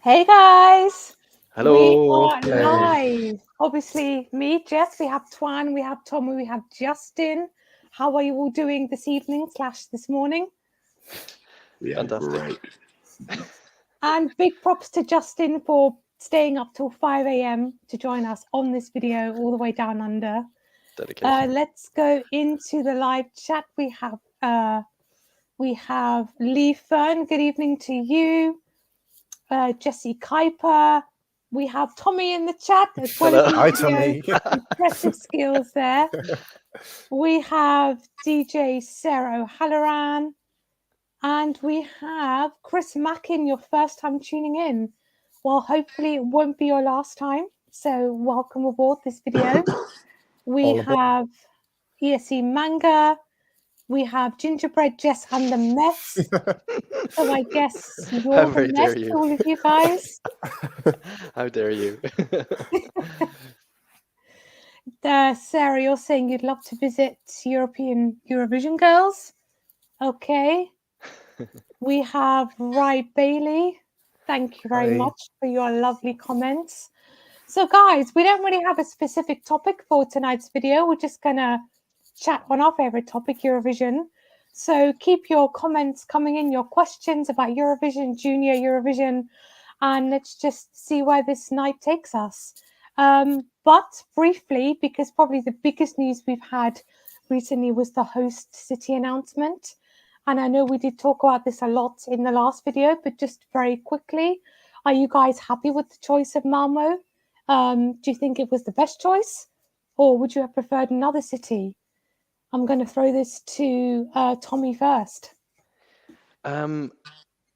Hey guys, we Hello. are live. Obviously, me, Jess, we have Twan, we have Tommy, we have Justin. How are you all doing this evening / this morning? Yeah, Fantastic. great. And big props to Justin for staying up till 5 a.m. to join us on this video all the way down under. Dedication. Let's go into the live chat. We have Lee Fern. Good evening to you. Jesse Kuiper. We have Tommy in the chat as well Hello. as Hi, Mario. Tommy. Impressive skills there. We have DJ Sarah O'Halloran. And we have Chris Mackin, your first time tuning in. Well, hopefully it won't be your last time. So welcome aboard this video. We All aboard. have ESE Manga. We have Gingerbread Jess and the Mess. So I guess you're How the very mess, dare you. all of you guys. How dare you? Sarah, you're saying you'd love to visit European Eurovision girls. Okay. We have Rai Bailey. Thank you very Hi. much for your lovely comments. So, guys, we don't really have a specific topic for tonight's video. We're just going to chat on our favorite topic, Eurovision. So keep your comments coming in, your questions about Eurovision, Junior Eurovision, and let's just see where this night takes us. But briefly, because probably the biggest news we've had recently was the host city announcement. And I know we did talk about this a lot in the last video, but just very quickly, are you guys happy with the choice of MALMÖ? Do you think it was the best choice? Or would you have preferred another city? I'm going to throw this to Tommy first. I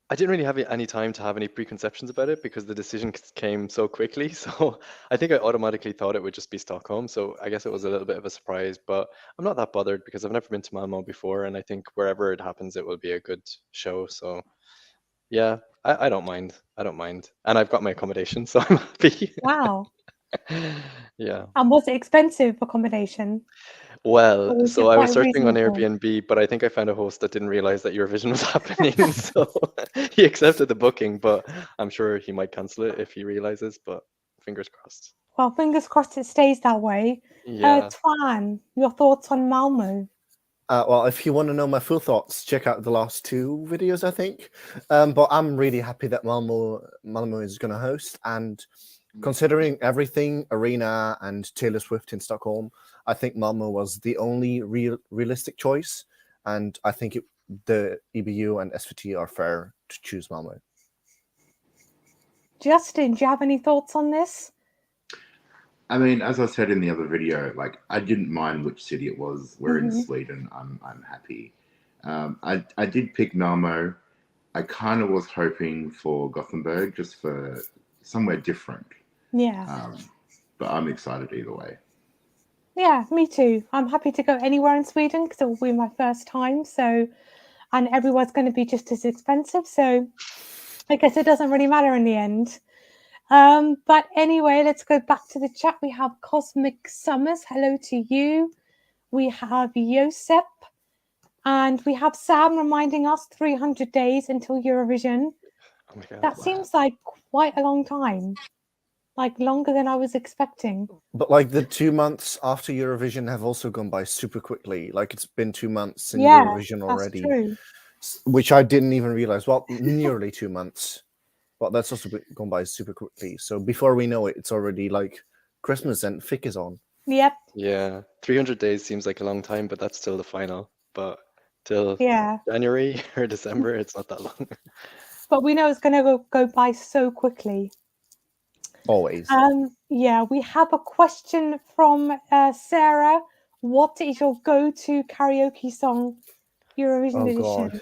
didn't really have any time to have any preconceptions about it because the decision came so quickly. So I think I automatically thought it would just be Stockholm. So I guess it was a little bit of a surprise, but I'm not that bothered because I've never been to Malmö before. And I think wherever it happens, it will be a good show. So yeah, I don't mind. I don't mind. And I've got my accommodation, so I'm happy. Wow. Yeah. And was it expensive accommodation? Well, Or was so it I was quite searching on reasonable? Airbnb, but I think I found a host that didn't realize that Eurovision was happening. So he accepted the booking, but I'm sure he might cancel it if he realizes, but fingers crossed. Well, fingers crossed it stays that way. Yeah. Twan, your thoughts on Malmö? Well, if you want to know my full thoughts, check out the last two videos, I think. But I'm really happy that Malmö is going to host. And considering everything, Arena and Taylor Swift in Stockholm, I think Malmö was the only realistic choice. And I think the EBU and SVT are fair to choose Malmö. Justin, do you have any thoughts on this? I mean, as I said in the other video, like I didn't mind which city it was. We're in Sweden. I'm happy. I did pick Malmo. I kind of was hoping for Gothenburg, just for somewhere different. Yeah. But I'm excited either way. Yeah, me too. I'm happy to go anywhere in Sweden because it will be my first time. So, and everywhere's going to be just as expensive. So I guess it doesn't really matter in the end. But anyway, let's go back to the chat. We have Cosmic Summers. Hello to you. We have Josep. And we have Sam reminding us 300 days until Eurovision. Oh my God. That seems like quite a long time. Like longer than I was expecting. But like the 2 months after Eurovision have also gone by super quickly. Like it's been 2 months in Eurovision already. That's true. Which I didn't even realize. Well, nearly 2 months. But that's also gone by super quickly. So before we know it, it's already like Christmas and Fick is on. Yep. Yeah. 300 days seems like a long time, but that's still the final. But till January or December, it's not that long. But we know it's going to go by so quickly. Always. Yeah, we have a question from Sarah. What is your go-to karaoke song, Eurovision edition?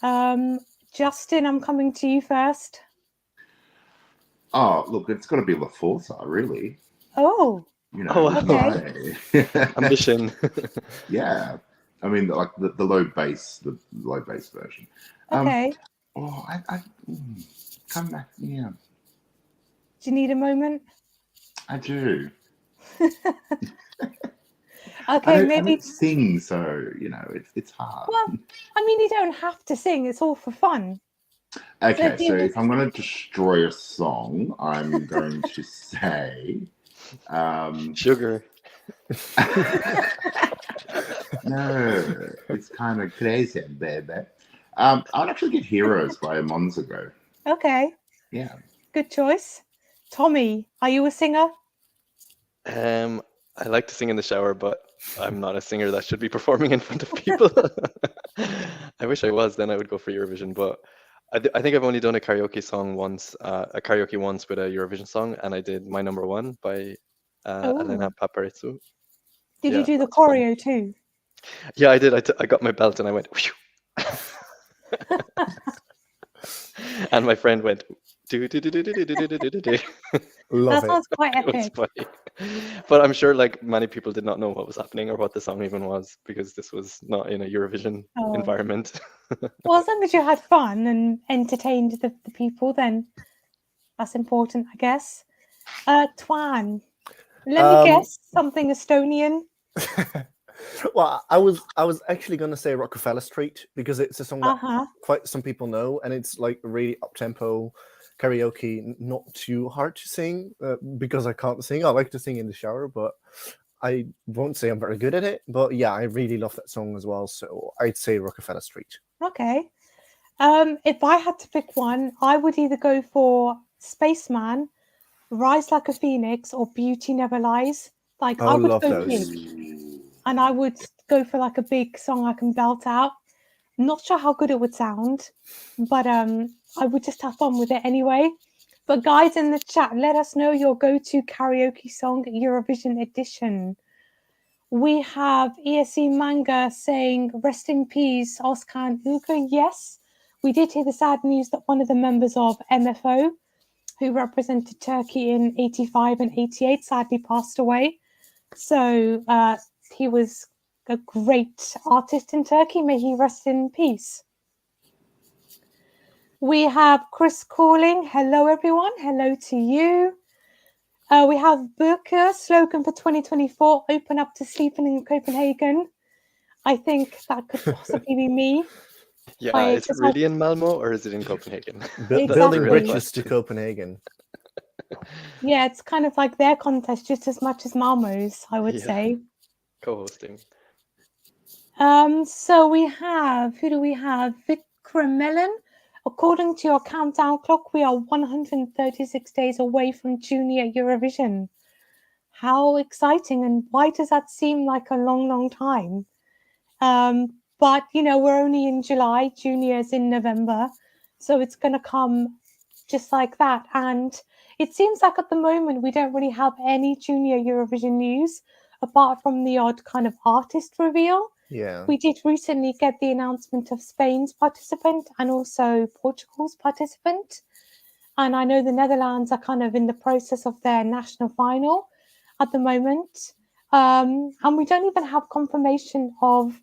God. Justin, I'm coming to you first. Oh, look, it's got to be La Forza, really. Oh. You know, okay. Ambition. Yeah. I mean, like the low bass version. Okay. I come back. Yeah. Do you need a moment? I do. Okay, maybe I don't sing, so you know it's hard. Well, I mean, you don't have to sing; it's all for fun. Okay, do so this. if I'm going to destroy a song, I'm going to say, Sugar. no, it's kind of crazy, baby. I'd actually get Heroes by Monzago. Okay, Yeah. good choice. Tommy, are you a singer? I like to sing in the shower, but I'm not a singer that should be performing in front of people. I wish I was, then I would go for Eurovision, but I think I've only done a karaoke song once, with a Eurovision song, and I did My Number One by Elena Oh, Paparizou. did Yeah, you do the that was fun. choreo too? Yeah, I did. I got my belt and I went, whew. And my friend went, do do do do do do do do do do do. Love That it. sounds quite It was epic. funny. But I'm sure like many people did not know what was happening or what the song even was because this was not in a Eurovision Oh. environment. Well, as long as you had fun and entertained the people, then that's important, I guess. Twan, let me guess something Estonian. Well, I was actually going to say Rockefeller Street because it's a song that Uh-huh. quite some people know, and it's like really up tempo karaoke, not too hard to sing because I can't sing. I like to sing in the shower, but I won't say I'm very good at it. But yeah, I really love that song as well, so I'd say Rockefeller Street. Okay. If I had to pick one, I would either go for Spaceman, Rise Like a Phoenix, or Beauty Never Lies. Like I Oh, would love go those. big, and I would go for like a big song I can belt out. Not sure how good it would sound, but I would just have fun with it anyway. But guys in the chat, let us know your go-to karaoke song Eurovision edition. We have ESC Manga saying rest in peace, Oscar and Ugo. Yes, we did hear the sad news that one of the members of MFO, who represented Turkey in 85 and 88, sadly passed away. So he was a great artist in Turkey. May he rest in peace. We have Chris calling. Hello, everyone. Hello to you. We have Burka, slogan for 2024, open up to sleeping in Copenhagen. I think that could possibly be me. Yeah, is it really in Malmö or is it in Copenhagen? Building bridges to Copenhagen. Yeah, it's kind of like their contest just as much as Malmö's, I would say. Co-hosting. So we have, who do we have? Vikram Melon. According to your countdown clock, we are 136 days away from Junior Eurovision. How exciting, and why does that seem like a long, long time? But, you know, we're only in July, Junior's in November, so it's going to come just like that. And it seems like at the moment we don't really have any Junior Eurovision news apart from the odd kind of artist reveal. Yeah. We did recently get the announcement of Spain's participant and also Portugal's participant. And I know the Netherlands are kind of in the process of their national final at the moment. And we don't even have confirmation of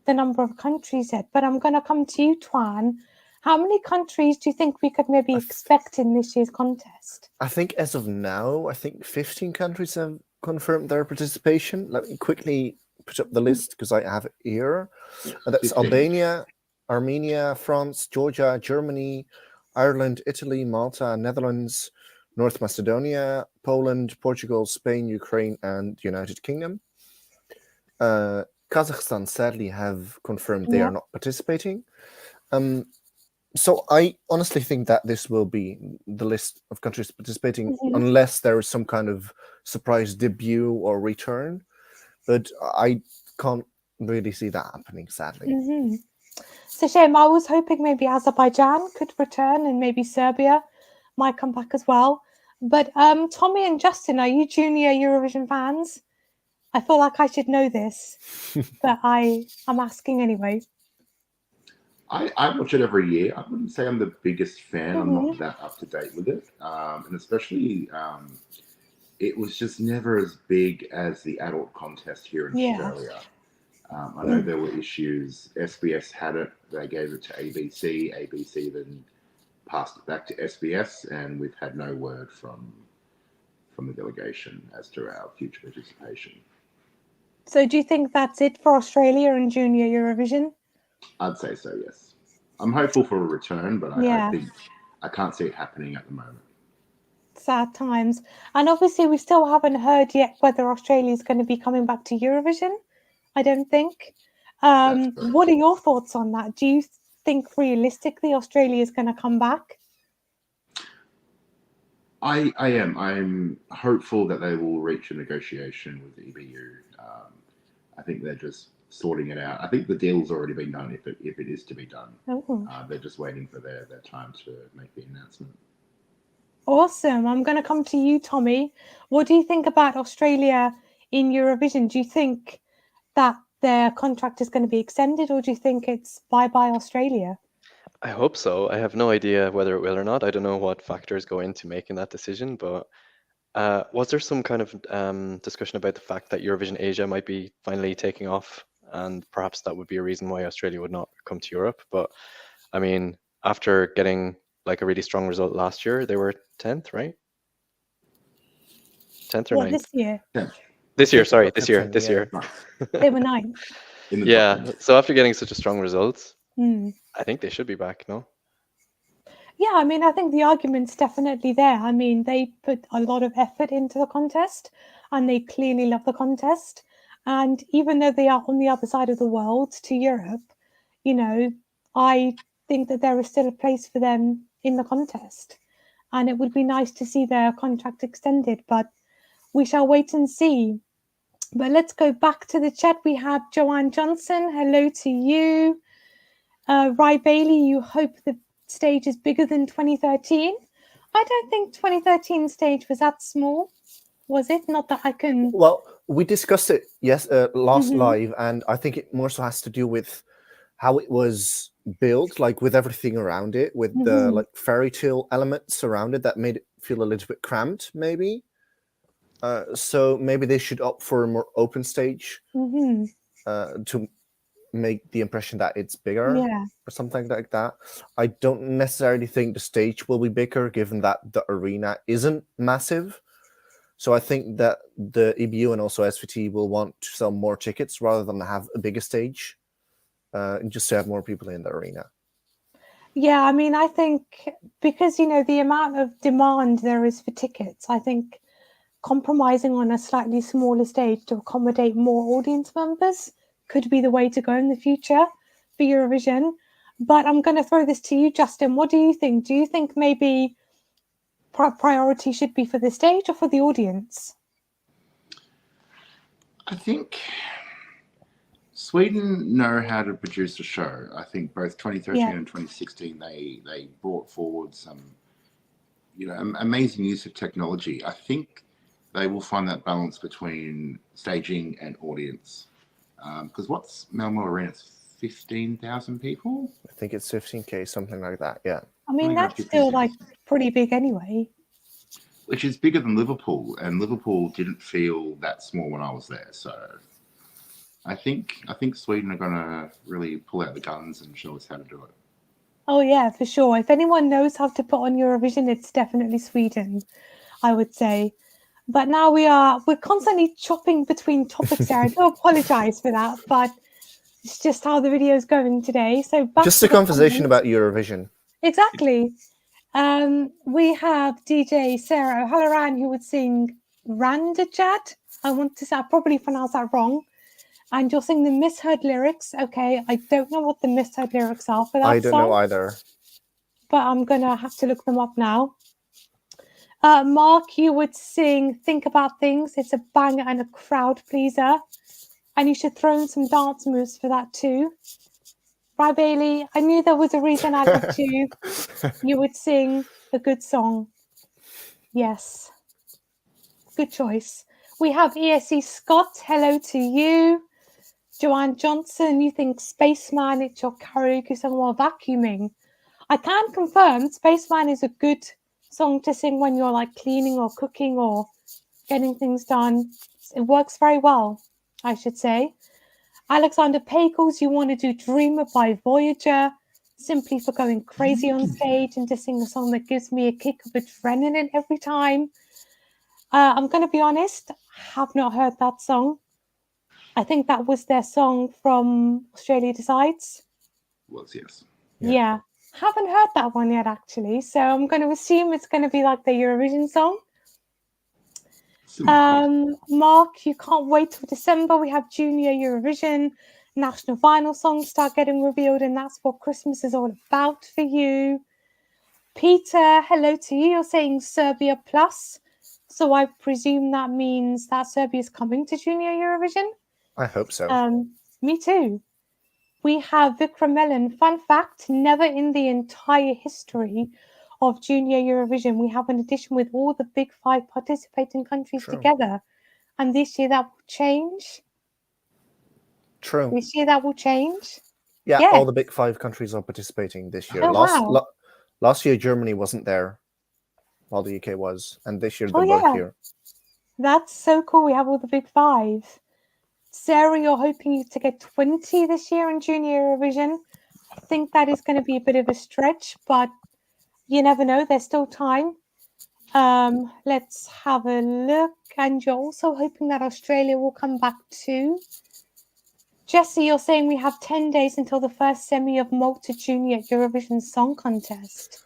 the number of countries yet. But I'm going to come to you, Twan. How many countries do you think we could maybe expect in this year's contest? I think as of now, I think 15 countries have confirmed their participation. Let me quickly put up the list because I have it here. That's 15. Albania, Armenia, France, Georgia, Germany, Ireland, Italy, Malta, Netherlands, North Macedonia, Poland, Portugal, Spain, Ukraine, and United Kingdom. Kazakhstan sadly have confirmed they are not participating. So I honestly think that this will be the list of countries participating unless there is some kind of surprise debut or return. But I can't really see that happening, sadly. It's a shame. I was hoping maybe Azerbaijan could return and maybe Serbia might come back as well. But Tommy and Justin, are you Junior Eurovision fans? I feel like I should know this, but I'm asking anyway. I watch it every year. I wouldn't say I'm the biggest fan. I'm not that up to date with it. And especially, it was just never as big as the adult contest here in Australia. I know there were issues. SBS had it. They gave it to ABC. ABC then passed it back to SBS, and we've had no word from the delegation as to our future participation. So do you think that's it for Australia and Junior Eurovision? I'd say so, yes. I'm hopeful for a return, but Yeah. I think I can't see it happening at the moment. Sad times. And obviously, we still haven't heard yet whether Australia is going to be coming back to Eurovision. I don't think. That's correct. What are your thoughts on that? Do you think realistically Australia is going to come back? I am. I'm hopeful that they will reach a negotiation with the EBU. I think they're just sorting it out. I think the deal's already been done if it is to be done. Oh. They're just waiting for their time to make the announcement. Awesome. I'm going to come to you, Tommy. What do you think about Australia in Eurovision? Do you think that their contract is going to be extended, or do you think it's bye-bye Australia? I hope so. I have no idea whether it will or not. I don't know what factors go into making that decision, but was there some kind of discussion about the fact that Eurovision Asia might be finally taking off, and perhaps that would be a reason why Australia would not come to Europe? But I mean, after getting like a really strong result last year, they were 10th, right? 10th or What, 9th? this year? Yeah. This year, think sorry, about this year, 10, this yeah. year. They were 9th. In the Yeah. top 10. So after getting such a strong result, Hmm. I think they should be back, no? Yeah, I mean, I think the argument's definitely there. I mean, they put a lot of effort into the contest and they clearly love the contest. And even though they are on the other side of the world to Europe, you know, I think that there is still a place for them in the contest. And it would be nice to see their contract extended, but we shall wait and see. But let's go back to the chat. We have Joanne Johnson. Hello to you. Ry Bailey, you hope the stage is bigger than 2013. I don't think 2013 stage was that small, was it? Not that I can. Well, we discussed it last Mhm. live, and I think it more so has to do with how it was built, like with everything around it, with the Mhm. like fairy tale elements around it that made it feel a little bit cramped, maybe. So maybe they should opt for a more open stage Mhm. to make the impression that it's bigger Yeah. or something like that. I don't necessarily think the stage will be bigger, given that the arena isn't massive. So I think that the EBU and also SVT will want to sell more tickets rather than have a bigger stage, just to have more people in the arena. Yeah, I mean, I think because, you know, the amount of demand there is for tickets, I think compromising on a slightly smaller stage to accommodate more audience members could be the way to go in the future for Eurovision. But I'm going to throw this to you, Justin. What do you think? Do you think maybe priority should be for the stage or for the audience? I think Sweden know how to produce a show. I think both 2013 Yeah. and 2016 they brought forward some, you know, amazing use of technology. I think they will find that balance between staging and audience. Because what's MALMÖ Arena? It's 15,000 people. I think it's 15K, something like that. Yeah. I mean, Something like that's still 15,000. like pretty big anyway. Which is bigger than Liverpool, and Liverpool didn't feel that small when I was there. So I think Sweden are gonna really pull out the guns and show us how to do it. Oh yeah, for sure. If anyone knows how to put on Eurovision, it's definitely Sweden, I would say. But now we're constantly chopping between topics here. I do apologize for that, but it's just how the video is going today. So back Just to a the conversation comments. about Eurovision. Exactly. We have DJ Sarah O'Halloran who would sing Randajad. I probably pronounced that wrong. And you'll sing the misheard lyrics. Okay, I don't know what the misheard lyrics are for that I don't song, know either. but I'm gonna have to look them up now. Mark, you would sing Think About Things. It's a banger and a crowd pleaser. And you should throw in some dance moves for that too. Right, Bailey? I knew there was a reason I loved you. You would sing a good song. Yes. Good choice. We have ESC Scott. Hello to you. Joanne Johnson, you think Spaceman, it's your karaoke song while vacuuming. I can confirm Spaceman is a good song to sing when you're like cleaning or cooking or getting things done. It works very well, I should say. Alexander Pagels, you want to do Dreamer by Voyager, simply for going crazy on stage and to sing a song that gives me a kick of adrenaline every time. I'm going to be honest, I have not heard that song. I think that was their song from Australia Decides. Was yes. Yeah. Haven't heard that one yet, actually. So I'm going to assume it's going to be like the Eurovision song. Mark, you can't wait till December. We have Junior Eurovision. National final songs start getting revealed, and that's what Christmas is all about for you. Peter, hello to you. You're saying Serbia plus. So I presume that means that Serbia is coming to Junior Eurovision. I hope so. Me too. We have Vikram Mellon. Fun fact, never in the entire history of Junior Eurovision, we have an edition with all the big 5 participating countries True. together. And this year that will change. True. This year that will change. Yeah, Yeah. all the big 5 countries are participating this year. Oh, wow. Last year, Germany wasn't there, while the UK was. And this year, they're Oh, both yeah. here. That's so cool. We have all the big 5. Sarah, you're hoping to get 20 this year in Junior Eurovision. I think that is going to be a bit of a stretch, but you never know. There's still time. Let's have a look. And you're also hoping that Australia will come back too. Jesse, you're saying we have 10 days until the first semi of Malta Junior Eurovision Song Contest.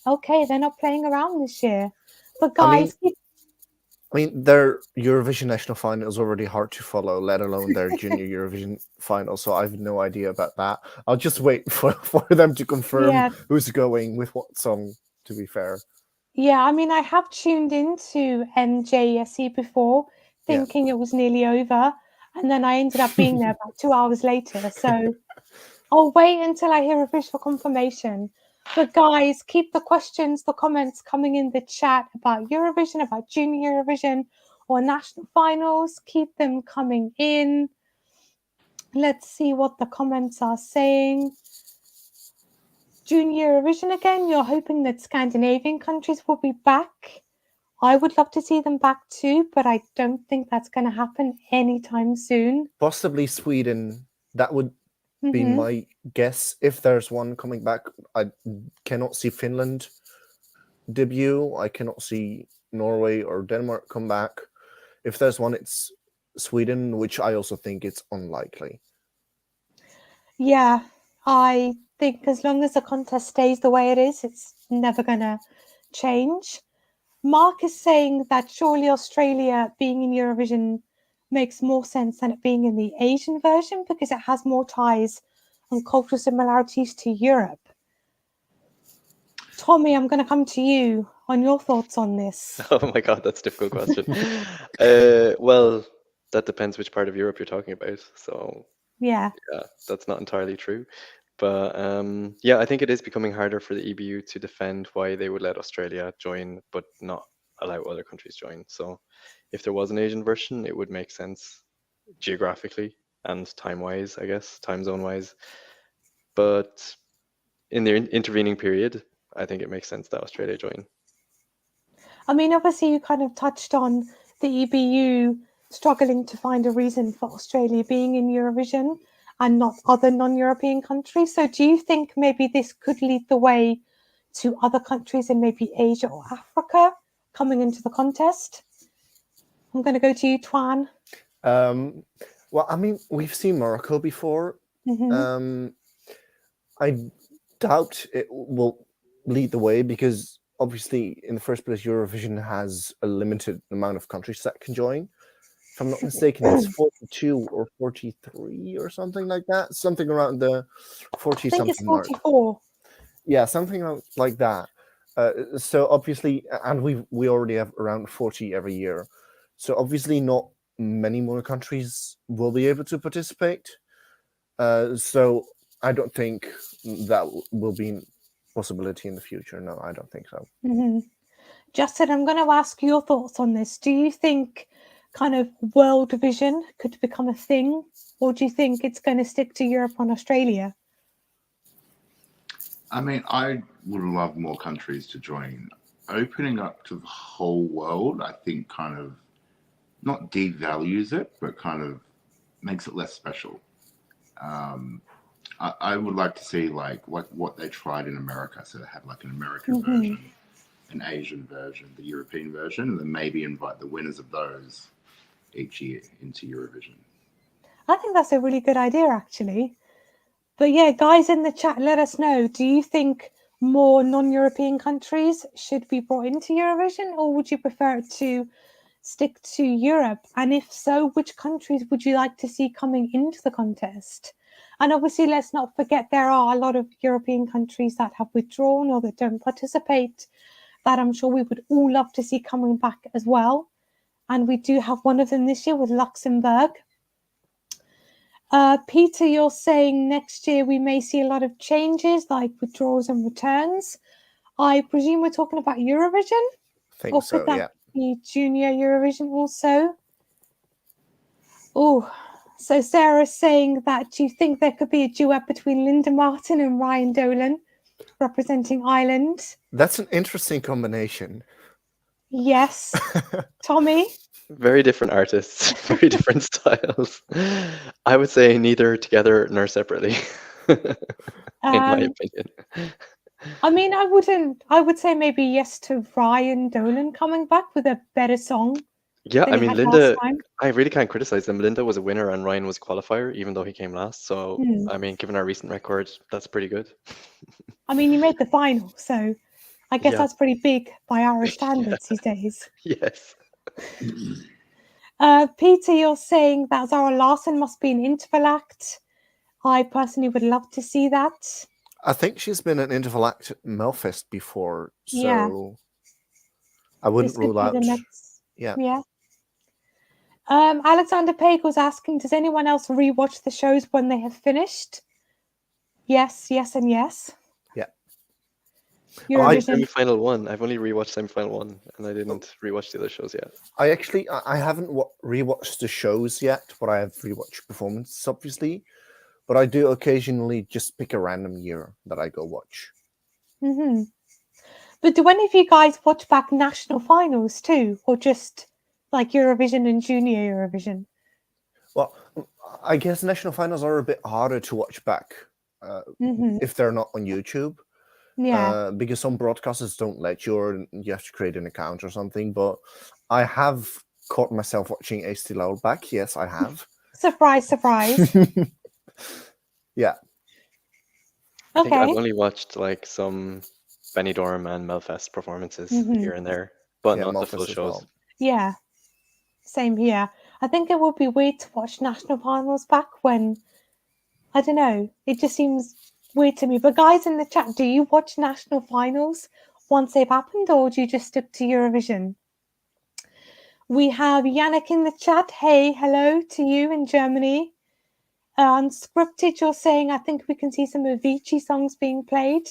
Okay, they're not playing around this year. But guys... I mean, their Eurovision national final is already hard to follow, let alone their Junior Eurovision final. So I have no idea about that. I'll just wait for them to confirm who's going with what song, to be fair. Yeah, I mean, I have tuned into MJSE before, thinking it was nearly over. And then I ended up being there about 2 hours later. So I'll wait until I hear official confirmation. But guys, keep the questions, the comments coming in the chat about Eurovision, about Junior Eurovision or national finals. Keep them coming in. Let's see what the comments are saying. Junior Eurovision again, you're hoping that Scandinavian countries will be back. I would love to see them back too, but I don't think that's going to happen anytime soon. Possibly Sweden. That would be my guess. If there's one coming back, I cannot see Finland debut. I cannot see Norway or Denmark come back. If there's one, it's Sweden, which I also think it's unlikely. Yeah, I think as long as the contest stays the way it is, it's never going to change. Mark is saying that surely Australia being in Eurovision makes more sense than it being in the Asian version because it has more ties and cultural similarities to Europe. Tommy, I'm going to come to you on your thoughts on this. Oh my God, that's a difficult question. Well, that depends which part of Europe you're talking about. So yeah, that's not entirely true. But yeah, I think it is becoming harder for the EBU to defend why they would let Australia join, but not allow other countries join. So if there was an Asian version, it would make sense geographically and time-wise, I guess, time zone-wise. But in the intervening period, I think it makes sense that Australia join. I mean, obviously, you kind of touched on the EBU struggling to find a reason for Australia being in Eurovision and not other non-European countries. So do you think maybe this could lead the way to other countries in maybe Asia or Africa coming into the contest? I'm going to go to you, Twan. Well, I mean, we've seen Morocco before. I doubt it will lead the way because obviously, in the first place, Eurovision has a limited amount of countries that can join. If I'm not mistaken, it's 42 or 43 or something like that. Something around the 40 something. I think it's 44. Mark. Yeah, something like that. So obviously, and we already have around 40 every year. So obviously, not many more countries will be able to participate. So I don't think that will be a possibility in the future. No, I don't think so. Justin, I'm going to ask your thoughts on this. Do you think kind of world vision could become a thing, or do you think it's going to stick to Europe and Australia? I mean, I would love more countries to join. Opening up to the whole world, I think kind of not devalues it, but kind of makes it less special. I would like to see like what they tried in America. So they had like an American version, an Asian version, the European version, and then maybe invite the winners of those each year into Eurovision. I think that's a really good idea, actually. But yeah, guys in the chat, let us know. Do you think more non-European countries should be brought into Eurovision, or would you prefer it to stick to Europe? And if so, which countries would you like to see coming into the contest? And obviously, let's not forget there are a lot of European countries that have withdrawn or that don't participate, that I'm sure we would all love to see coming back as well. And we do have one of them this year with Luxembourg. Peter, you're saying next year we may see a lot of changes like withdrawals and returns. I presume we're talking about Eurovision? I think Or so, could that yeah. be Junior Eurovision also? Oh, so Sarah's saying that do you think there could be a duet between Linda Martin and Ryan Dolan representing Ireland? That's an interesting combination. Yes. Tommy? Very different artists, very different styles. I would say neither together nor separately, in my opinion. I mean, I would say maybe yes to Ryan Dolan coming back with a better song. Yeah, than I he mean, had Linda, last time. I really can't criticize them. Linda was a winner and Ryan was a qualifier, even though he came last. So, I mean, given our recent record, that's pretty good. I mean, he made the final, so I guess Yeah. that's pretty big by Irish standards these days. Yes. Peter, you're saying that Zara Larsson must be an interval act. I personally would love to see that. I think she's been an interval act at Melfest before, so Yeah. I wouldn't This could rule be out. the next. Yeah. Yeah. Alexander Page was asking, does anyone else rewatch the shows when they have finished? Yes, yes, and yes. Yeah. Eurovision. Semi-final one. I've only rewatched semi-final one, and I didn't rewatch the other shows yet. I haven't rewatched the shows yet, but I have rewatched performances, obviously. But I do occasionally just pick a random year that I go watch. Mm-hmm. But do any of you guys watch back national finals too, or just like Eurovision and Junior Eurovision? Well, I guess national finals are a bit harder to watch back if they're not on YouTube. Yeah. Because some broadcasters don't let you, or you have to create an account or something. But I have caught myself watching AC Loud back. Yes, I have. Surprise, surprise. Yeah. I think I've Okay. only watched like some Benidorm and Melfest performances here and there, but Yeah, not the Melfest full as shows. well. Yeah. Same here. I think it would be weird to watch national finals back when, I don't know, it just seems weird to me. But guys in the chat, do you watch national finals once they've happened, or do you just stick to Eurovision? We have Yannick in the chat. Hey, hello to you in Germany. Unscripted, you're saying, I think we can see some Avicii songs being played.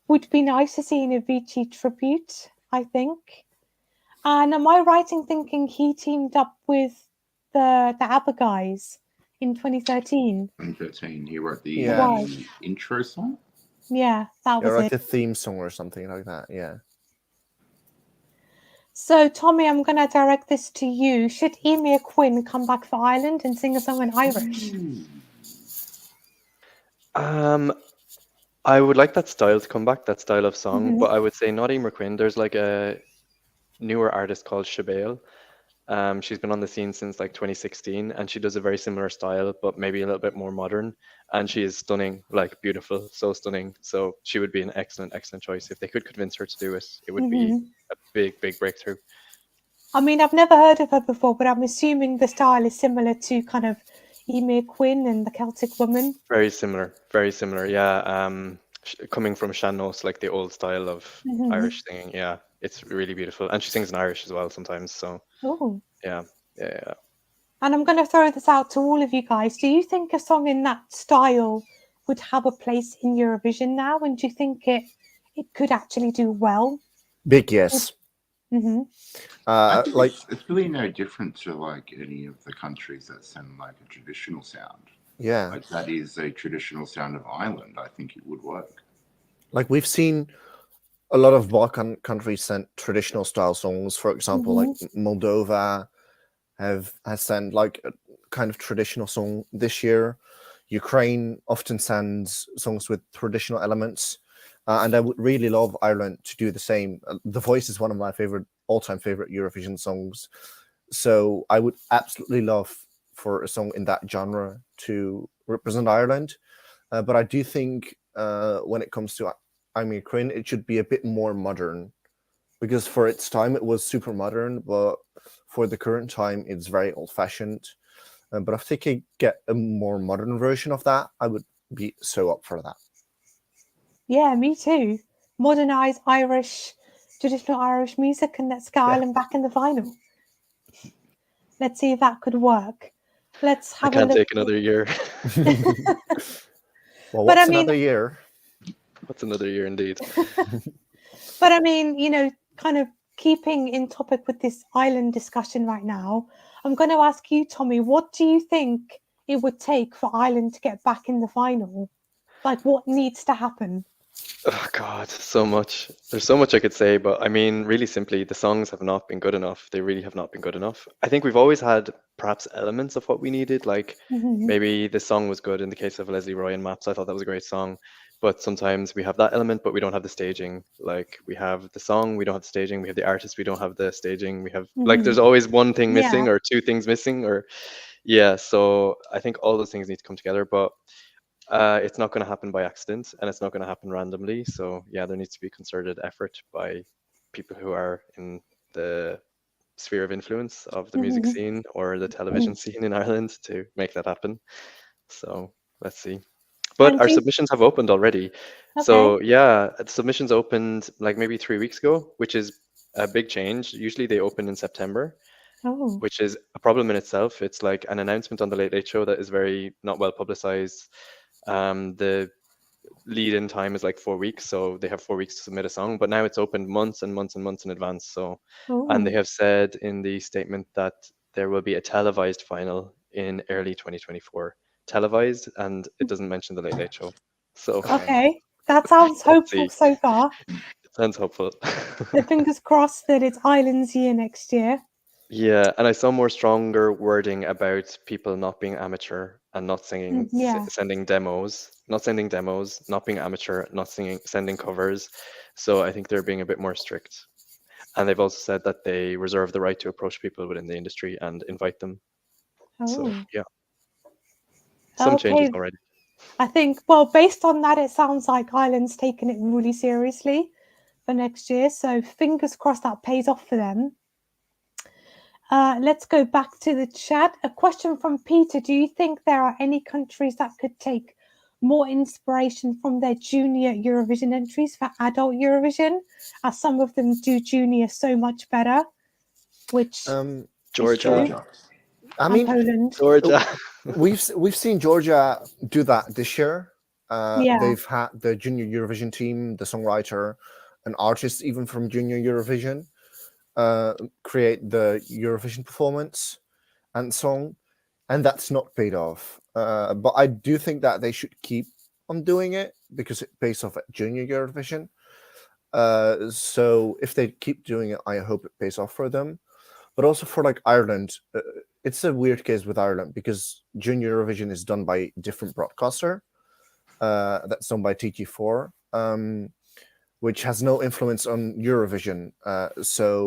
Would be nice to see an Avicii tribute, I think. And am I right in thinking he teamed up with the ABBA guys in 2013? 2013, he wrote the Yeah. intro song. Yeah, that was like it. the theme song or something like that. Yeah. So, Tommy, I'm going to direct this to you. Should Emir Quinn come back for Ireland and sing a song in Irish? I would like that style to come back, that style of song, but I would say not Emer Quinn. There's like a newer artist called Shabelle. She's been on the scene since like 2016, and she does a very similar style, but maybe a little bit more modern. And she is stunning, like beautiful, so stunning. So she would be an excellent, excellent choice. If they could convince her to do it, it would be a big, big breakthrough. I mean, I've never heard of her before, but I'm assuming the style is similar to kind of Emir Quinn and the Celtic Woman. Very similar, yeah. Coming from Sean-Nós, like the old style of Irish singing, yeah, it's really beautiful. And she sings in Irish as well sometimes, so yeah. And I'm going to throw this out to all of you guys. Do you think a song in that style would have a place in Eurovision now? And do you think it could actually do well? Big yes. I think it's really no different to like any of the countries that send like a traditional sound. Yeah. Like that is a traditional sound of Ireland. I think it would work. Like we've seen a lot of Balkan countries send traditional style songs. For example, like Moldova has sent like a kind of traditional song this year. Ukraine often sends songs with traditional elements. And I would really love Ireland to do the same. The Voice is one of my all-time favorite Eurovision songs. So I would absolutely love for a song in that genre to represent Ireland. But I do think when it comes to I'm Ukraine, it should be a bit more modern, because for its time it was super modern, but for the current time it's very old-fashioned. But if they could get a more modern version of that, I would be so up for that. Yeah, me too. Modernise Irish, traditional Irish music, and let's get Ireland back in the final. Let's see if that could work. Let's I have a can't look. take another year. Well, But what's I mean- another year? What's another year indeed? But I mean, you know, kind of keeping in topic with this island discussion right now, I'm going to ask you, Tommy, what do you think it would take for Ireland to get back in the final? Like, what needs to happen? Oh God, so much. There's so much I could say, but I mean, really simply, the songs have not been good enough. They really have not been good enough. I think we've always had perhaps elements of what we needed, like Mhm. maybe the song was good in the case of Leslie Roy and Maps. I thought that was a great song, but sometimes we have that element, but we don't have the staging. Like we have the song, we don't have the staging. We have the artist, we don't have the staging. We have like there's always one thing missing Yeah. or two things missing, or yeah. So I think all those things need to come together, but. It's not going to happen by accident, and it's not going to happen randomly. So yeah, there needs to be concerted effort by people who are in the sphere of influence of the music scene or the television scene in Ireland to make that happen. So let's see. But And our do you- submissions have opened already. So yeah, submissions opened like maybe 3 weeks ago, which is a big change. Usually they open in September, Oh. which is a problem in itself. It's like an announcement on the Late Late Show that is very not well publicized. The lead-in time is like 4 weeks, so they have 4 weeks to submit a song. But now it's opened months and months and months in advance. So, and they Oh. have said in the statement that there will be a televised final in early 2024. Televised, and it doesn't mention the Late Late Show. So Okay. That sounds let's hopeful see. so far. It sounds hopeful. So fingers crossed that it's Ireland's year next year. Yeah, and I saw more stronger wording about people not being amateur and not singing, Yeah. sending demos, not being amateur, not singing, sending covers. So I think they're being a bit more strict. And they've also said that they reserve the right to approach people within the industry and invite them. So Oh. yeah, some changes Okay. already. I think, well, based on that, it sounds like Ireland's taken it really seriously for next year. So fingers crossed that pays off for them. Let's go back to the chat. A question from Peter. Do you think there are any countries that could take more inspiration from their junior Eurovision entries for adult Eurovision, as some of them do junior so much better? Which Georgia. I and mean, Poland. Georgia. we've seen Georgia do that this year. Yeah. They've had the junior Eurovision team, the songwriter, an artist even from junior Eurovision create the Eurovision performance and song, and that's not paid off. But I do think that they should keep on doing it because it pays off at junior Eurovision. So if they keep doing it, I hope it pays off for them. But also for like Ireland, it's a weird case with Ireland because junior Eurovision is done by a different broadcaster. That's done by TG4, which has no influence on Eurovision.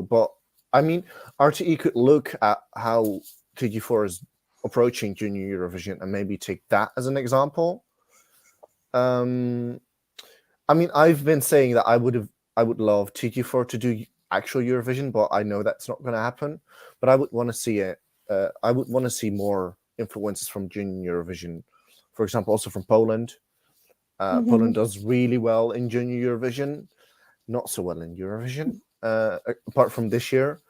But I mean, RTE could look at how TG4 is approaching junior Eurovision and maybe take that as an example. I mean, I've been saying that I would love TG4 to do actual Eurovision, but I know that's not going to happen. But I would want to see it. I would want to see more influences from junior Eurovision, for example, also from Poland. Poland does really well in junior Eurovision, not so well in Eurovision, apart from this year.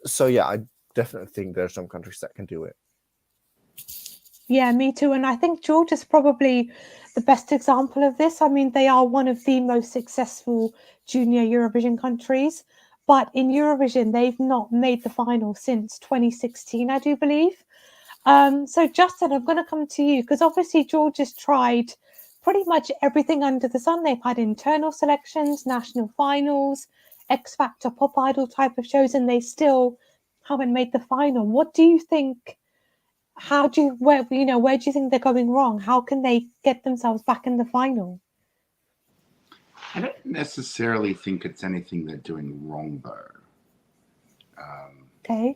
So yeah, I definitely think there are some countries that can do it. Yeah, me too. And I think Georgia's probably the best example of this. I mean, they are one of the most successful junior Eurovision countries, but in Eurovision, they've not made the final since 2016, I do believe. So Justin, I'm going to come to you because obviously Georgia's tried pretty much everything under the sun. They've had internal selections, national finals, X Factor, Pop Idol type of shows, and they still haven't made the final. What do you think? Where do you think they're going wrong? How can they get themselves back in the final? I don't necessarily think it's anything they're doing wrong though. Okay.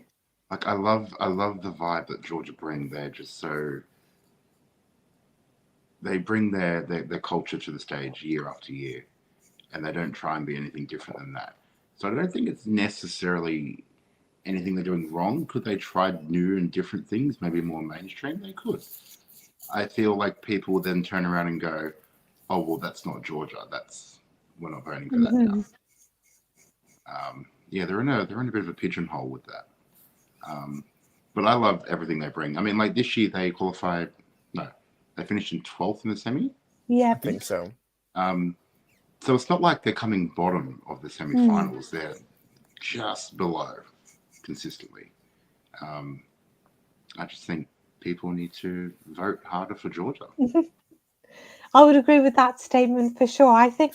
Like I love the vibe that Georgia bring. They're just so they bring their culture to the stage year after year, and they don't try and be anything different than that. So I don't think it's necessarily anything they're doing wrong. Could they try new and different things, maybe more mainstream? They could. I feel like people will then turn around and go, oh, well, that's not Georgia. We're not voting for that now. Yeah, they're in a bit of a pigeonhole with that. But I love everything they bring. I mean, like this year they qualified. No, they finished in 12th in the semi. Yeah, I think so. So it's not like they're coming bottom of the semi-finals. They're just below consistently. I just think people need to vote harder for Georgia. I would agree with that statement for sure. I think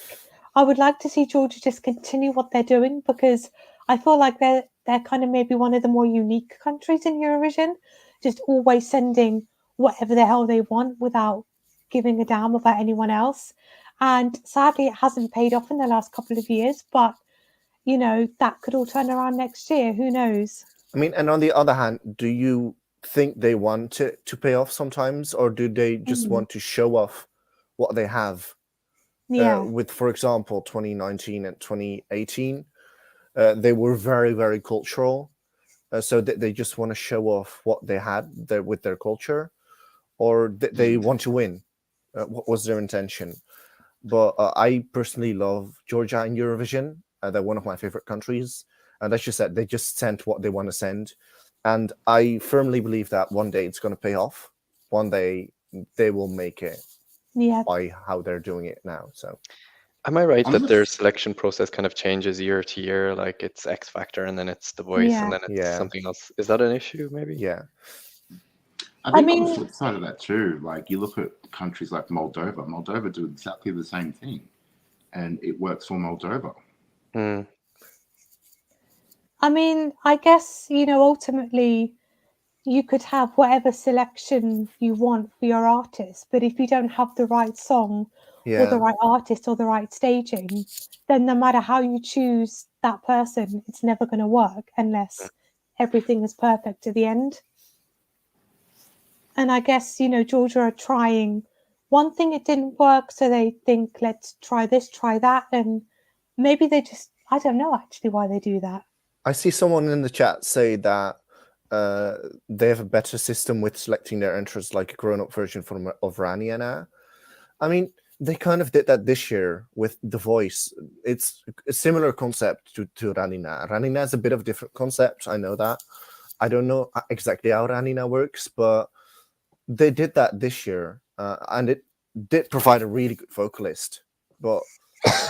I would like to see Georgia just continue what they're doing, because I feel like they're kind of maybe one of the more unique countries in Eurovision, just always sending whatever the hell they want without giving a damn about anyone else. And sadly, it hasn't paid off in the last couple of years, but you know, that could all turn around next year. Who knows? I mean, and on the other hand, do you think they want it to pay off sometimes, or do they just want to show off what they have? Yeah. With, for example, 2019 and 2018, they were very, very cultural. So they just want to show off what they had there with their culture, or they want to win. What was their intention? But I personally love Georgia in Eurovision. They're one of my favorite countries. And that's just that they just sent what they want to send. And I firmly believe that one day it's going to pay off. One day they will make it by how they're doing it now. So, am I right that their selection process kind of changes year to year? Like it's X Factor and then it's The Voice and then it's something else. Is that an issue maybe? Yeah. I mean, on the flip side of that too, like you look at countries like Moldova. Moldova do exactly the same thing, and it works for Moldova. I mean, I guess, you know, ultimately you could have whatever selection you want for your artist, but if you don't have the right song or the right artist or the right staging, then no matter how you choose that person, it's never going to work unless everything is perfect to the end. And I guess, you know, Georgia are trying one thing, it didn't work, so they think, let's try this, try that. And maybe they just, I don't know actually why they do that. I see someone in the chat say that they have a better system with selecting their entrants, like a grown-up version of Rania now. I mean, they kind of did that this year with The Voice. It's a similar concept to Ranina. Ranina is a bit of a different concept, I know that. I don't know exactly how Ranina works, but they did that this year, and it did provide a really good vocalist. But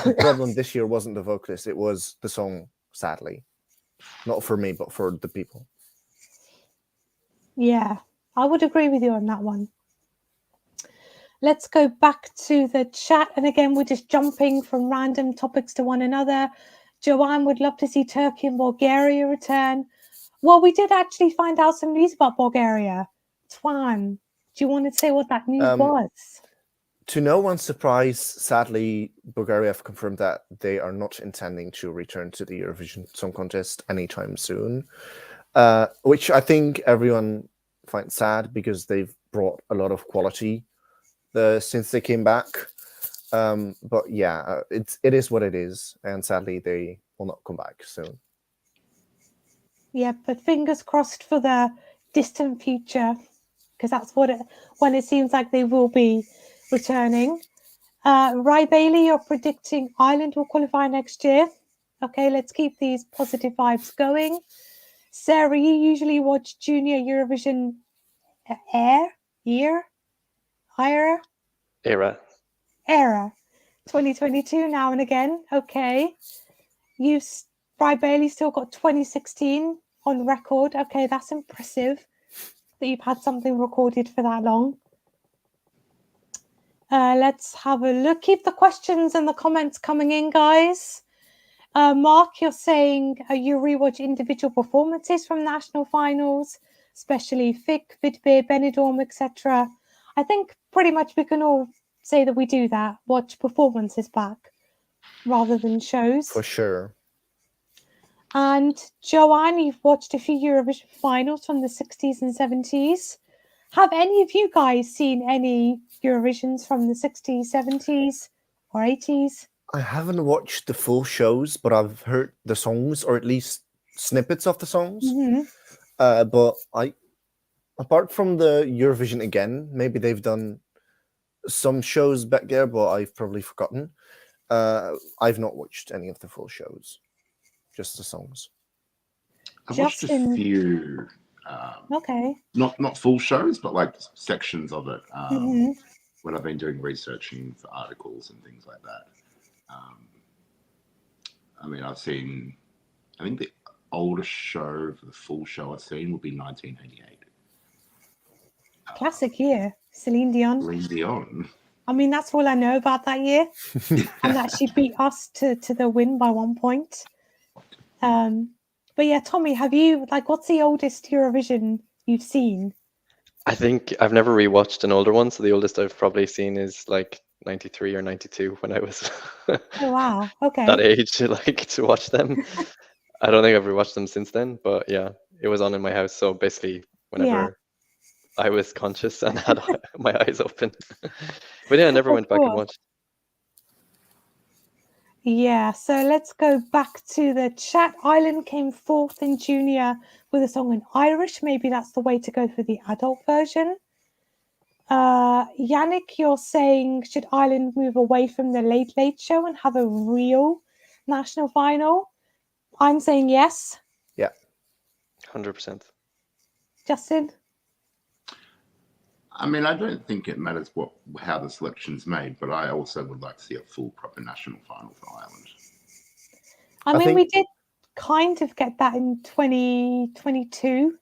the problem this year wasn't the vocalist, it was the song, sadly. Not for me, but for the people. Yeah, I would agree with you on that one. Let's go back to the chat. And again, we're just jumping from random topics to one another. Joanne would love to see Turkey and Bulgaria return. Well, we did actually find out some news about Bulgaria. Twan, do you want to say what that news was? To no one's surprise, sadly, Bulgaria have confirmed that they are not intending to return to the Eurovision Song Contest anytime soon, which I think everyone finds sad because they've brought a lot of quality since they came back. But yeah, it is what it is, and sadly, they will not come back soon. Yeah, but fingers crossed for the distant future, because that's when it seems like they will be returning. Rai Bailey, you're predicting Ireland will qualify next year. Okay, let's keep these positive vibes going. Sarah, you usually watch Junior Eurovision Era 2022 now and again. Okay, Rai Bailey still got 2016 on record. Okay, that's impressive that you've had something recorded for that long. Let's have a look. Keep the questions and the comments coming in, guys. Mark, you're saying you rewatch individual performances from national finals, especially Fick, Vidbe, Benidorm, etc. I think pretty much we can all say that we do that, watch performances back rather than shows. For sure. And Joanne, you've watched a few Eurovision finals from the 60s and 70s. Have any of you guys seen any Eurovisions from the 60s, 70s, or 80s? I haven't watched the full shows, but I've heard the songs, or at least snippets of the songs. Hmm. But apart from the Eurovision again, maybe they've done some shows back there, but I've probably forgotten. I've not watched any of the full shows, just the songs. I've watched a Justin. few, Okay. not full shows, but like sections of it Mhm. when I've been doing researching for articles and things like that. I mean, I think the oldest show for the full show I've seen would be 1988. Classic year, Celine Dion. Celine Dion. I mean, that's all I know about that year, and that she beat us to the win by 1 point. But yeah, Tommy, have you what's the oldest Eurovision you've seen? I think I've never rewatched an older one, so the oldest I've probably seen is like 93 or 92 when I was Oh wow, okay. that age to watch them. I don't think I've rewatched them since then, but yeah, it was on in my house. So basically, whenever I was conscious and had my eyes open. But yeah, I never went back and watched. Yeah, so let's go back to the chat. Ireland came fourth in junior with a song in Irish. Maybe that's the way to go for the adult version. Yannick, you're saying, should Ireland move away from the Late Late Show and have a real national final? I'm saying yes. Yeah. 100%. Justin? I mean, I don't think it matters how the selection's made, but I also would like to see a full proper national final for Ireland. I mean, we did kind of get that in 2022,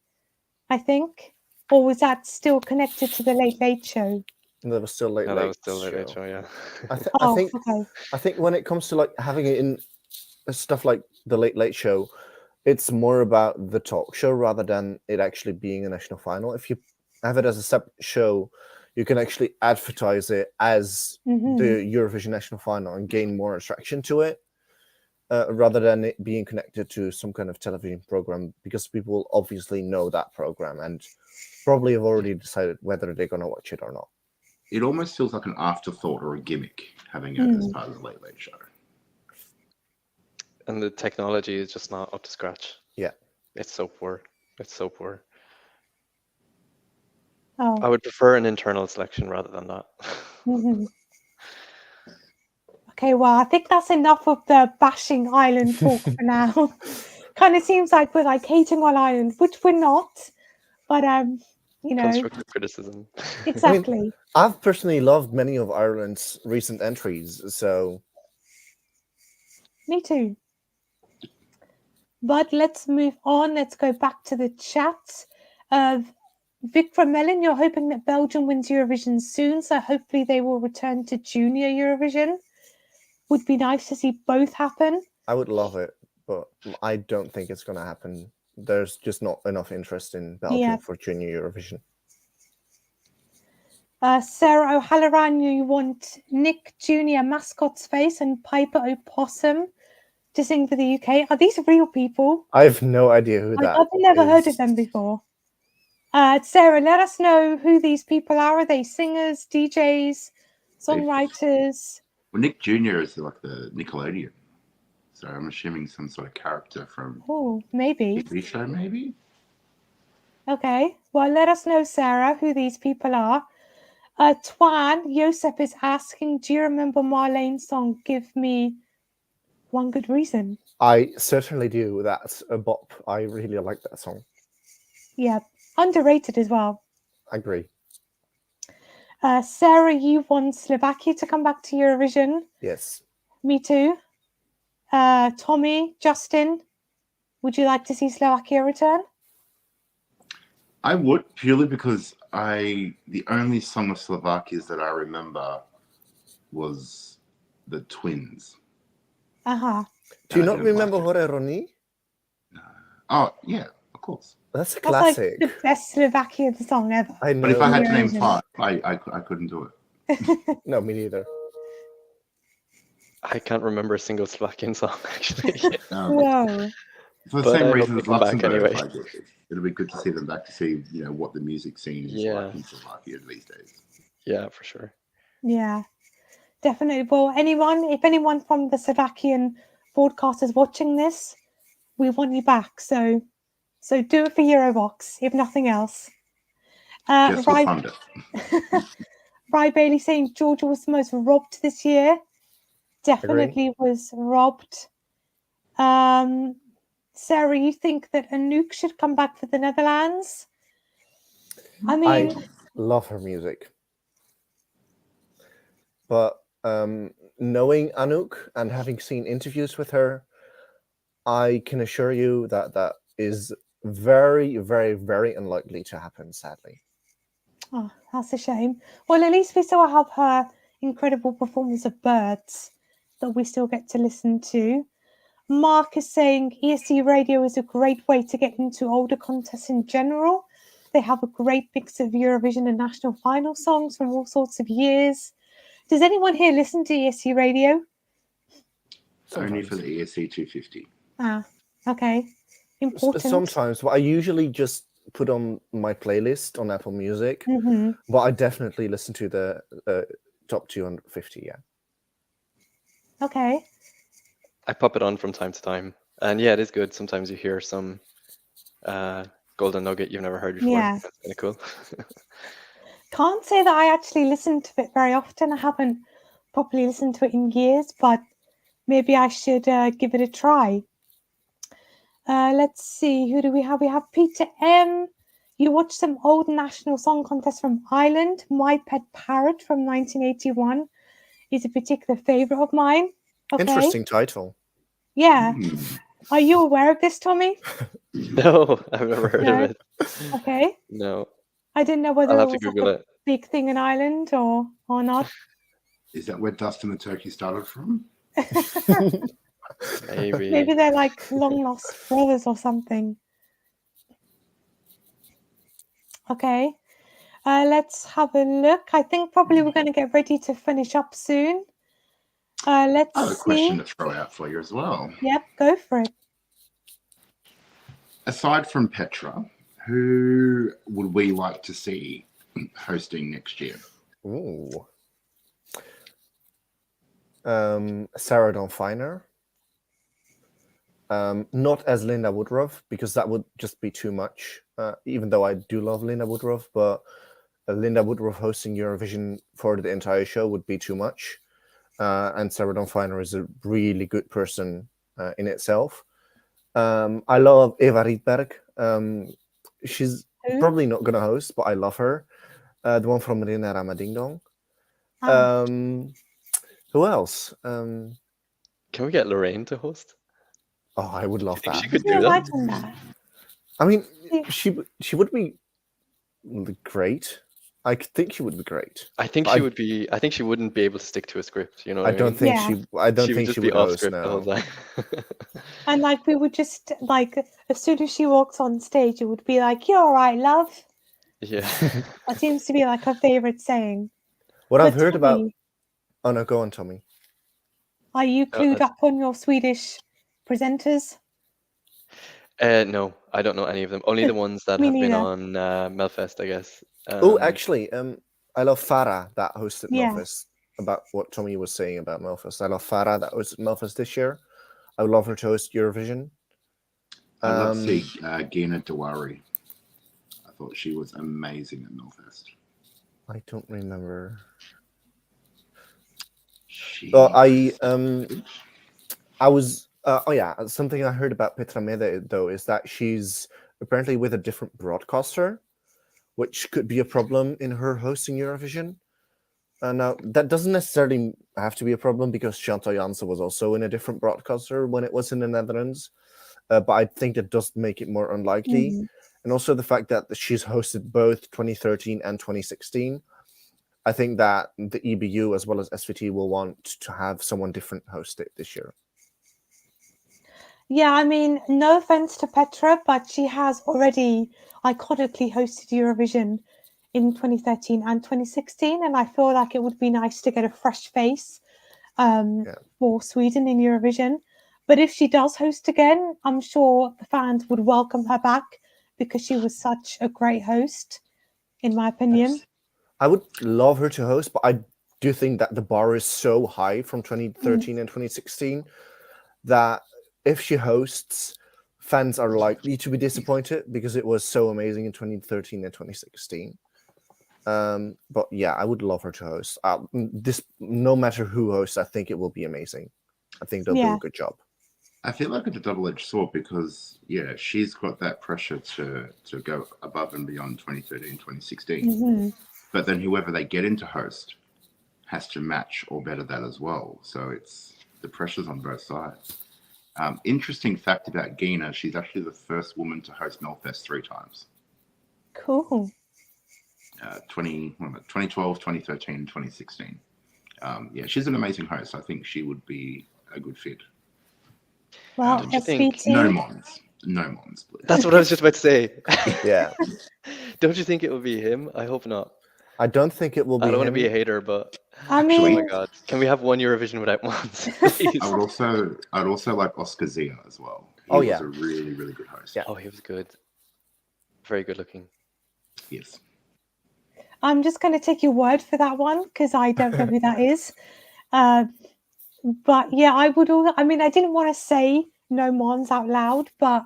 I think. Or was that still connected to the Late Late Show? That was still Late Late. That was still Late Late Show, yeah. I think when it comes to like having it in stuff like the Late Late Show, it's more about the talk show rather than it actually being a national final. If you have it as a separate show, you can actually advertise it as the Eurovision national final and gain more attraction to it, rather than it being connected to some kind of television program, because people obviously know that program and probably have already decided whether they're going to watch it or not. It almost feels like an afterthought or a gimmick having it as part of the Late Late Show. And the technology is just not up to scratch. Yeah. It's so poor. It's so poor. Oh. I would prefer an internal selection rather than that. Okay, well, I think that's enough of the bashing Ireland talk for now. Kind of seems like we're like hating on Ireland, which we're not. But you know, constructive criticism. Exactly. I mean, I've personally loved many of Ireland's recent entries, so me too. But let's move on. Let's go back to the chat. Vic from Mellon, you're hoping that Belgium wins Eurovision soon, so hopefully they will return to Junior Eurovision. Would be nice to see both happen. I would love it, but I don't think it's going to happen. There's just not enough interest in Belgium for Junior Eurovision. Sarah O'Halloran, you want Nick Jr. Mascot's face and Piper Opossum to sing for the UK. Are these real people? I have no idea who that is. I've never heard of them before. Sarah, let us know who these people are. Are they singers, DJs, songwriters? Well, Nick Jr. is like the Nickelodeon. So I'm assuming some sort of character from maybe TV show, maybe. Okay. Well, let us know, Sarah, who these people are. Twan, Josep is asking, do you remember Marlene's song, Give Me One Good Reason? I certainly do. That's a bop. I really like that song. Yeah. Underrated as well. I agree. Sarah, you want Slovakia to come back to Eurovision? Yes. Me too. Tommy, Justin, would you like to see Slovakia return? I would, purely because the only song of Slovakia's that I remember was the Twins. Do you not remember Horeroni? No. Oh, yeah, of course. That's a classic. Like the best Slovakian song ever. I know. But if I had to name 5, I couldn't do it. No, me neither. I can't remember a single Slovakian song, actually. Whoa. For the same reason as Luxembourg, anyway. It'll be good to see them back, to see what the music scene is like in Slovakia these days. Yeah, for sure. Yeah, definitely. Well, if anyone from the Slovakian broadcast is watching this, we want you back. So do it for Eurovoxx, if nothing else. Just for Rye, fun. Rye Bailey saying Georgia was the most robbed this year. Definitely was robbed. Sarah, you think that Anouk should come back for the Netherlands? I mean, I love her music, but knowing Anouk and having seen interviews with her, I can assure you that that is very, very, very unlikely to happen, sadly. oh, that's a shame. Well, at least we still have her incredible performance of Birds that we still get to listen to. Mark is saying ESC Radio is a great way to get into older contests in general. They have a great mix of Eurovision and national final songs from all sorts of years. Does anyone here listen to ESC Radio? Only Sometimes. for the ESC 250. Ah, okay. Important. Sometimes, but I usually just put on my playlist on Apple Music. Mm-hmm. But I definitely listen to the top 250. Yeah. Okay. I pop it on from time to time, and yeah, it is good. Sometimes you hear some golden nugget you've never heard before. Yeah. That's kind of cool. Can't say that I actually listen to it very often. I haven't properly listened to it in years, but maybe I should give it a try. Let's see, who do we have? We have Peter M. You watched some old national song contests from Ireland. My Pet Parrot from 1981 is a particular favourite of mine. Okay. Interesting title. Yeah. Mm. Are you aware of this, Tommy? No, I've never heard of it. Okay. No, I didn't know whether I'll it have to was like Google a it. big thing in Ireland or not. Is that where Dustin the Turkey started from? Maybe. Maybe they're like long lost brothers or something. Okay. Let's have a look. I think probably we're going to get ready to finish up soon. Let's I have a see. question to throw out for you as well. Yep, go for it. Aside from Petra, who would we like to see hosting next year? Ooh. Sarah Dawn Finer. Not as Linda Woodruff, because that would just be too much. Even though I do love Linda Woodruff, but Linda Woodruff hosting Eurovision for the entire show would be too much. And Sarah Dawn Finer is a really good person in itself. I love Eva Rydberg. She's probably not going to host, but I love her. The one from Rina Rama Ding Dong. Who else? Can we get LOREEN to host? Oh, I would love that. She could do that. Imagine that. I mean, she would be great. I think she would be great. I think she would be. I think she wouldn't be able to stick to a script. You know what I don't mean? think Yeah. she. I don't She would think just she be would off host script the whole now. time. And like we would just like as soon as she walks on stage, it would be like, "You're all right, love." Yeah. That seems to be like her favorite saying. What I've But heard about. Tommy, Oh no, go on, Tommy. are you clued up on your Swedish presenters? No, I don't know any of them. Only the ones that Me have been neither. on Melfest, I guess. Oh, actually, I love Farah that hosted Yeah. Melfest. About what Tommy was saying about Melfest. I love Farah that hosted Melfest this year. I would love her to host Eurovision. I'd love to see Gina Dewari. I thought she was amazing at Melfest. I don't remember. She I was oh yeah, something I heard about Petra Mede though is that she's apparently with a different broadcaster, which could be a problem in her hosting Eurovision. Now that doesn't necessarily have to be a problem because Chantal Jansen was also in a different broadcaster when it was in the Netherlands, but I think that does make it more unlikely. Mm-hmm. And also the fact that she's hosted both 2013 and 2016. I think that the EBU as well as SVT will want to have someone different host it this year. Yeah, I mean, no offense to Petra, but she has already iconically hosted Eurovision in 2013 and 2016, and I feel like it would be nice to get a fresh face for Sweden in Eurovision. But if she does host again, I'm sure the fans would welcome her back because she was such a great host, in my opinion. I would love her to host, but I do think that the bar is so high from 2013 and 2016 that if she hosts, fans are likely to be disappointed because it was so amazing in 2013 and 2016. But yeah, I would love her to host. This, no matter who hosts, I think it will be amazing. I think they'll do a good job. I feel like it's a double-edged sword because, yeah, she's got that pressure to go above and beyond 2013, 2016. But then whoever they get into host has to match or better that as well. So it's the pressure's on both sides. Interesting fact about Gina, she's actually the first woman to host Melfest 3 times. Cool. 2012, 2013, and 2016. Yeah, she's an amazing host. I think she would be a good fit. Well, Don't you think- SVT. No Mons, please. That's what I was just about to say. Yeah. Don't you think it will be him? I hope not. I don't think it will be I don't want to be a him. hater, but I oh mean, my god, can we have one Eurovision without Mons, please? I'd also like Oscar Zia as well. He Oh, was yeah. a really, really good host. Yeah. Oh, he was good. Very good looking. Yes. I'm just going to take your word for that one because I don't know who that is. But yeah, I would. I mean, I didn't want to say no Mons out loud, but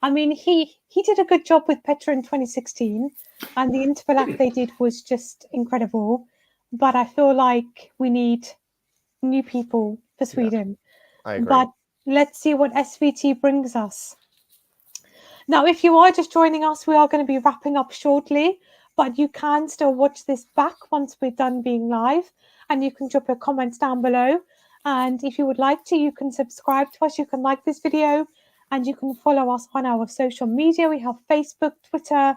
I mean, he did a good job with Petra in 2016, and the interval they did was just incredible. But I feel like we need new people for Sweden. I agree. But let's see what SVT brings us. Now, if you are just joining us, we are going to be wrapping up shortly, but you can still watch this back once we're done being live, and you can drop your comments down below. And if you would like to, you can subscribe to us, you can like this video, and you can follow us on our social media. We have Facebook, Twitter,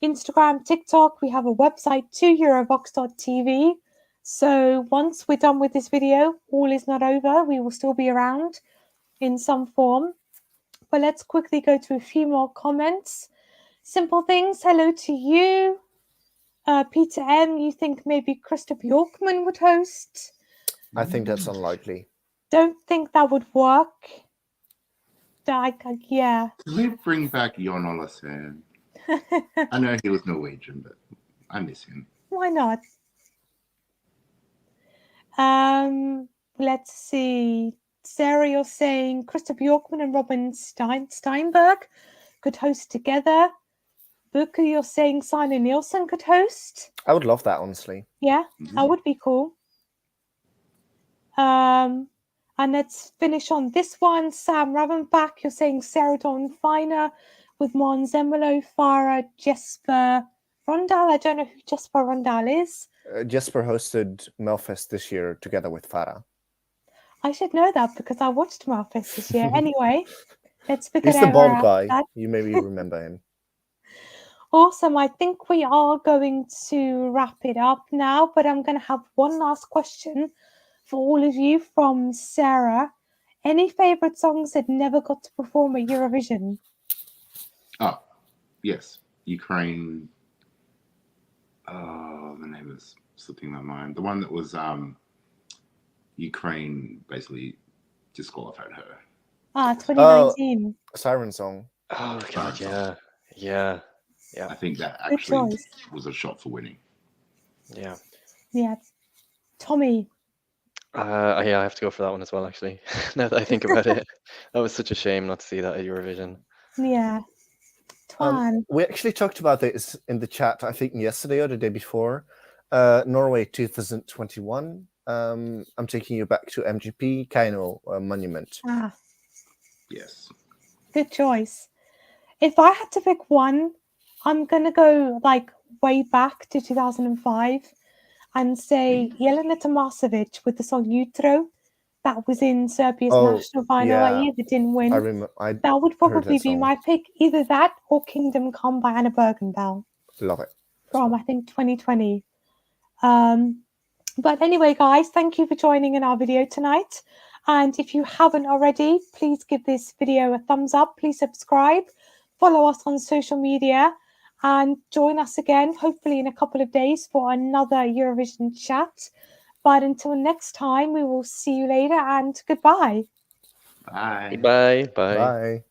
Instagram, TikTok. We have a website too, Eurovoxx.tv. So once we're done with this video, all is not over. We will still be around in some form. But let's quickly go to a few more comments. Simple things. Hello to you. Peter M, you think maybe Krista Bjorkman would host? I think that's unlikely. Don't think that would work. Yeah. Can we bring back Jon Olesen? I know he was Norwegian, but I miss him. Why not? Let's see. Sarah, you're saying Krista Bjorkman and Robin Steinberg could host together. Booker, you're saying Simon Nielsen could host. I would love that, honestly. Yeah, that would be cool. And let's finish on this one. Sam Ravenbach, you're saying Sarah Dawn Finer with Mon Zemelo, Farah, Jesper Rondal. I don't know who Jesper Rondal is. Jesper hosted Melfest this year together with Farah. I should know that because I watched Melfest this year. Anyway, let's figure He's the out Bond guy. that. You maybe remember him. Awesome. I think we are going to wrap it up now, but I'm going to have one last question for all of you from Sarah. Any favorite songs that never got to perform at Eurovision? Oh, yes. Ukraine. Oh, the name is slipping my mind. The one that was Ukraine basically disqualified her. 2019. Siren Song. Oh god, yeah. I think that Good actually choice. was a shot for winning. Yeah. Yeah. Tommy. Yeah, I have to go for that one as well, actually. Now that I think about it, that was such a shame not to see that at Eurovision. Yeah. Twan. We actually talked about this in the chat, I think yesterday or the day before. Norway 2021. I'm taking you back to MGP, Kaino Monument. Yes. Good choice. If I had to pick one, I'm going to go like way back to 2005 and say Jelena Tomasevic with the song Jutro. That was in Serbia's national final that year that didn't win. I remember. That would probably be my pick. Either that or Kingdom Come by Anna Bergendahl. Love it. From, I think, 2020. But anyway, guys, thank you for joining in our video tonight. And if you haven't already, please give this video a thumbs up. Please subscribe. Follow us on social media. And join us again, hopefully in a couple of days, for another Eurovision chat. But until next time, we will see you later and goodbye. Bye. Bye. Bye.